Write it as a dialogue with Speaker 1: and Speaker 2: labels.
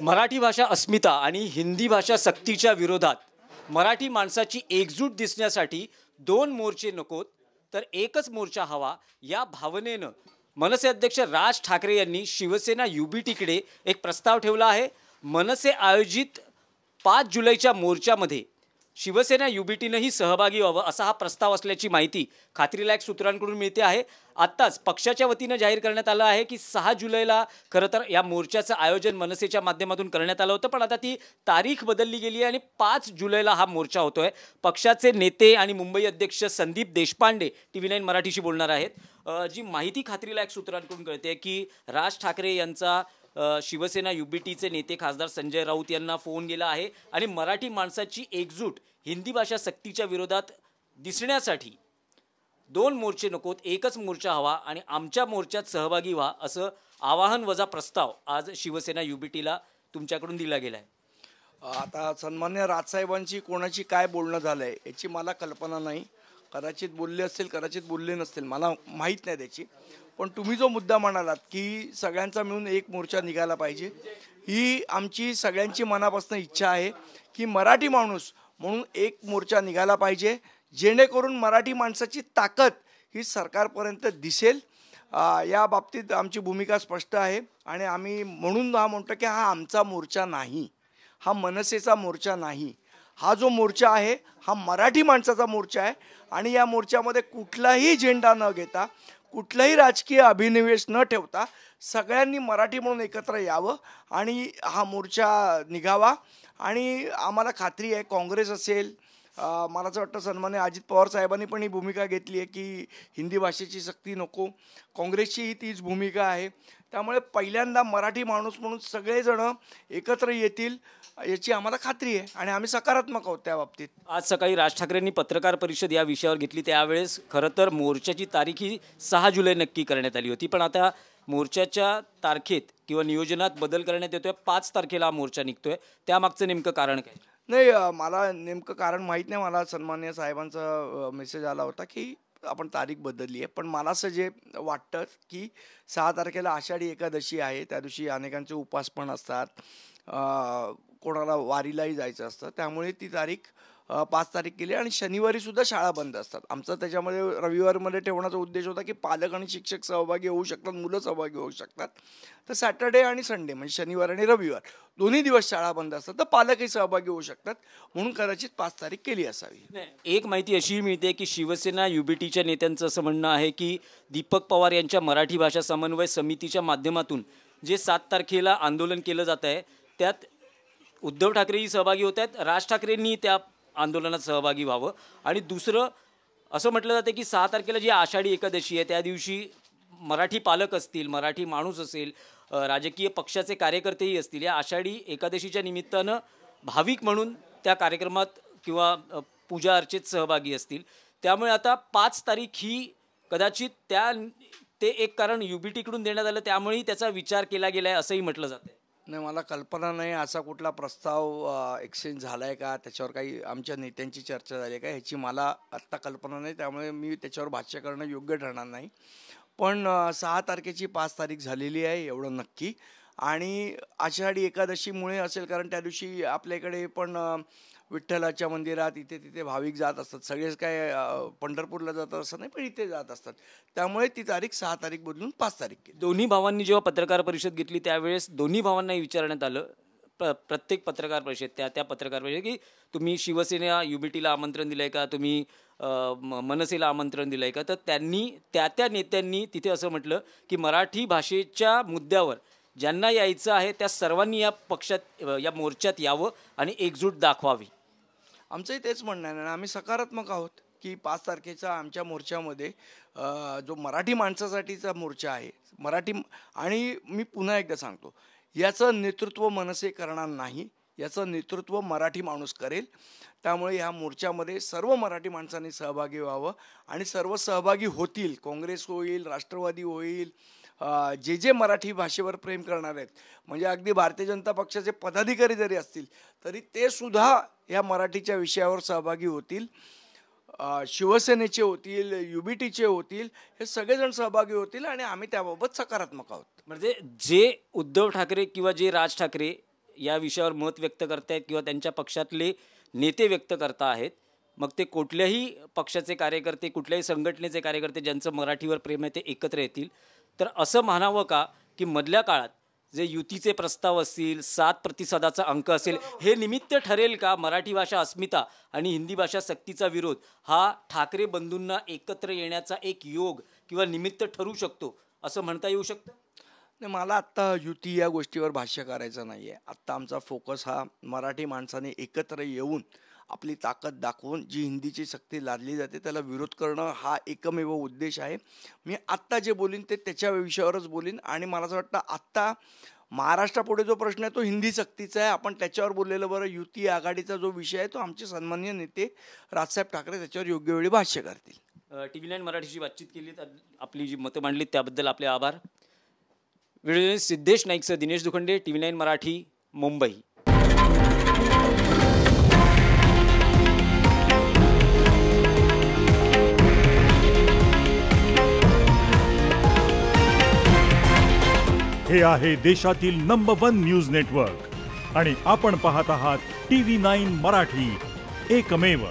Speaker 1: मराठी भाषा अस्मिता आणि हिंदी भाषा सक्तीच्या विरोधात मराठी माणसाची एकजूट दिसण्यासाठी दोन मोर्चे नकोत तर एकच मोर्चा हवा या भावनेनं मनसे अध्यक्ष राज ठाकरे यांनी शिवसेना युबीटीकडे एक प्रस्ताव ठेवला आहे। मनसे आयोजित 5 जुलैच्या मोर्चामध्ये शिवसेना युबीटीनेही सहभागी व्हावं असा हा प्रस्ताव असल्याची माहिती खात्रीलायक सूत्रांकडून मिळते आहे। आत्ताच पक्षाच्या वतीने जाहीर करण्यात आलं आहे की 6 जुलैला खरं तर या मोर्चाचं आयोजन मनसेच्या माध्यमातून करण्यात आलं होतं, पण आता ती तारीख बदलली गेली आहे आणि 5 जुलैला हा मोर्चा होतोय। पक्षाचे नेते आणि मुंबई अध्यक्ष संदीप देशपांडे TV9 मराठीशी बोलणार आहेत। जी माहिती खात्रीलायक सूत्रांकडून कळते की राज ठाकरे यांचा शिवसेना युबीटीचे नेते खासदार संजय राऊत यांना फोन गेला आहे आणि मराठी माणसाची एकजूट हिंदी भाषा सक्तीच्या विरोधात दिसण्यासाठी दोन मोर्चे नकोत एकच मोर्चा हवा आणि आमच्या मोर्चात सहभागी व्हा असं आवाहन वजा प्रस्ताव आज शिवसेना युबीटीला तुमच्याकडून दिला गेलाय।
Speaker 2: आता सन्मान्य राजसाहेबांची कोणाची काय बोलणं झालंय याची मला कल्पना नाही। कदाचित बोलले असतील, कदाचित बोलले नसतील, मला माहीत नाही त्याची। पण तुम्ही जो मुद्दा म्हणालात की सगळ्यांचा मिळून एक मोर्चा निघाला पाहिजे, ही आमची सगळ्यांची मनापासून इच्छा आहे की मराठी माणूस म्हणून एक मोर्चा निघाला पाहिजे, जेणेकरून मराठी माणसाची ताकद ही सरकारपर्यंत दिसेल। या बाबतीत आमची भूमिका स्पष्ट आहे आणि आम्ही म्हणून म्हणतो की हा आमचा मोर्चा नाही, हा मनसेचा मोर्चा नाही। हा जो मोर्चा आहे हा मराठी माणसाचा मोर्चा आहे आणि या मोर्चामध्ये कुठलाही झेंडा न घेता, कुठलाही राजकीय अभिनिवेश न ठेवता सगळ्यांनी मराठी म्हणून एकत्र यावं आणि हा मोर्चा निघावा। आणि आम्हाला खात्री आहे काँग्रेस असेल, मला असं वाटतं सन्मान्य अजित पवार साहेबांनी पण ही भूमिका घेतली आहे की हिंदी भाषेची सक्ती नको, काँग्रेसचीही तीच भूमिका आहे। त्यामुळे पहिल्यांदा मराठी माणूस म्हणून सगळेजण एकत्र येतील याची आम्हाला खात्री आहे आणि आम्ही सकारात्मक आहोत त्या बाबतीत।
Speaker 1: आज सकाळी राज ठाकरेंनी पत्रकार परिषद या विषयावर घेतली, त्यावेळेस खरं तर मोर्चाची तारीख ही 6 जुलै नक्की करण्यात आली होती, पण आता मोर्चाच्या तारखेत किंवा नियोजनात बदल करण्यात येतोय। 5 तारखेला हा मोर्चा निघतोय, त्यामागचं नेमकं कारण काय?
Speaker 2: नाही, मला नेमकं कारण माहीत नाही। मला सन्मान्य साहेबांचा मेसेज आला होता की आपण तारीख बदलली आहे, पण मला असं जे वाटतं की 6 तारखेला आषाढी एकादशी आहे, त्या दिवशी अनेकांचे उपवास पण असतात, कोणाला वारीलाही जायचं असतं, त्यामुळे ती तारीख 5 तारीख केली आणि शनिवारी सुद्धा शाळा बंद असतात। आमचा त्याच्यामध्ये रविवारमध्ये ठेवण्याचा उद्देश होता की पालक आणि शिक्षक सहभागी होऊ शकतात, मुलं सहभागी होऊ शकतात। तर सॅटर्डे आणि संडे म्हणजे शनिवार आणि रविवार दोन्ही दिवस शाळा बंद असतात, तर पालकही सहभागी होऊ शकतात, म्हणून कदाचित 5 तारीख केली असावी।
Speaker 1: एक माहिती अशी मिळते की शिवसेना युबीटीच्या नेत्यांचं असं म्हणणं आहे की दीपक पवार यांच्या मराठी भाषा समन्वय समितीच्या माध्यमातून जे 7 तारखेला आंदोलन केलं जात आहे त्यात उद्धव ठाकरेही सहभागी होत आहेत, राज ठाकरेंनी त्या आंदोलनात सहभागी व्हावं। आणि दुसरं असं म्हटलं जातं की 6 तारखेला जी आषाढी एकादशी आहे त्या दिवशी मराठी पालक असतील, मराठी माणूस असेल, राजकीय पक्षाचे कार्यकर्तेही असतील, या आषाढी एकादशीच्या निमित्तानं भाविक म्हणून त्या कार्यक्रमात किंवा पूजा अर्चेत सहभागी असतील। त्यामुळे आता 5 तारीख ही कदाचित ते एक कारण युबीटीकडून देण्यात आलं, त्यामुळेही त्याचा विचार केला गेला आहे असंही म्हटलं जातं।
Speaker 2: नाही, मला कल्पना नाही असा कुठला प्रस्ताव एक्सचेंज झाला आहे का, त्याच्यावर काही आमच्या नेत्यांची चर्चा झाली आहे का ह्याची मला आत्ता कल्पना नाही, त्यामुळे मी त्याच्यावर भाष्य करणं योग्य ठरणार नाही। पण 6 तारखेची 5 तारीख झालेली आहे एवढं नक्की, आणि आषाढी एकादशीमुळे असेल, कारण त्या दिवशी आपल्याकडे पण विठ्ठलाच्या मंदिरात इथे तिथे भाविक जात असतात, सगळेच काय पंढरपूरला जातात असं नाही, पण इथे जात असतात, त्यामुळे ती तारीख 6 तारीख बदलून 5 तारीख केली।
Speaker 1: दोन्ही भावांनी जेव्हा पत्रकार परिषद घेतली त्यावेळेस दोन्ही भावांनाही विचारण्यात आलं, प्रत्येक पत्रकार परिषद त्या पत्रकार परिषद की तुम्ही शिवसेना युबीटीला आमंत्रण दिलंय का, तुम्ही मनसेला आमंत्रण दिलंय का, तर त्यांनी त्या नेत्यांनी तिथे असं म्हटलं की मराठी भाषेच्या मुद्द्यावर ज्यांना यायचं आहे त्या सर्वांनी या पक्षात या मोर्चात यावं आणि एकजूट दाखवावी।
Speaker 2: आमचंही तेच म्हणणं आहे ना, आम्ही सकारात्मक आहोत की 5 तारखेचा आमच्या मोर्चामध्ये जो मराठी माणसासाठीचा मोर्चा आहे, आणि मी पुन्हा एकदा सांगतो, याचं नेतृत्व मनसे करणार नाही, याचं नेतृत्व मराठी माणूस करेल। त्यामुळे ह्या मोर्चामध्ये सर्व मराठी माणसांनी सहभागी व्हावं आणि सर्व सहभागी होतील, काँग्रेस होईल, राष्ट्रवादी होईल, जे मराठी भाषेवर प्रेम करणार आहेत, म्हणजे अगदी भारतीय जनता पक्षाचे पदाधिकारी जरी असतील तरी ते सुद्धा या मराठीच्या विषयावर सहभागी होतील, शिवसेनेचे होतील, युबीटीचे होतील, हे सगळेजण सहभागी होतील आणि आम्ही त्याबाबत सकारात्मक आहोत।
Speaker 1: म्हणजे जे उद्धव ठाकरे किंवा जे राज ठाकरे या विषयावर मत व्यक्त करतायत किंवा त्यांच्या पक्षातले नेते व्यक्त करता आहेत, मग ते कुठल्याही पक्षाचे कार्यकर्ते, कुठल्याही संघटनेचे कार्यकर्ते ज्यांचं मराठीवर प्रेम आहे ते एकत्र येतील, तर असं म्हणावं का की मधल्या काळात जे युतीचे प्रस्ताव असतील, 7% अंक असेल, हे निमित्त ठरेल का मराठी भाषा अस्मिता आणि हिंदी भाषा सक्तीचा विरोध हा ठाकरे बंधूंना एकत्र येण्याचा एक योग किंवा निमित्त ठरू शकतो असं म्हणता येऊ शकतं?
Speaker 2: नाही, मला आत्ता युती या गोष्टीवर भाष्य करायचं नाही आहे. आत्ता आमचा फोकस हा मराठी माणसाने एकत्र येऊन आपली ताकद दाखवून जी हिंदीची सक्ती लादली जाते त्याला विरोध करणं हा एकमेव उद्देश आहे. मी आत्ता जे बोलीन ते त्याच्या विषयावरच बोलीन आणि मला असं वाटतं आत्ता महाराष्ट्रापुढे जो प्रश्न आहे तो हिंदी सक्तीचा आहे. आपण त्याच्यावर बोललेलं बरं. युती आघाडीचा जो विषय आहे तो आमचे सन्माननीय नेते राजसाहेब ठाकरे त्याच्यावर योग्य वेळी भाष्य करतील.
Speaker 1: TV9 मराठीशी बातचीत केली, आपली जी मतं मांडलीत त्याबद्दल आपले आभार. व्हिडिओ सिद्धेश नाईकसह दिनेश दुखंडे, TV9 मराठी, मुंबई.
Speaker 3: हे आहे देशातील नंबर 1 न्यूज नेटवर्क आणि आपण पाहत आहात TV9 मराठी, एकमेव.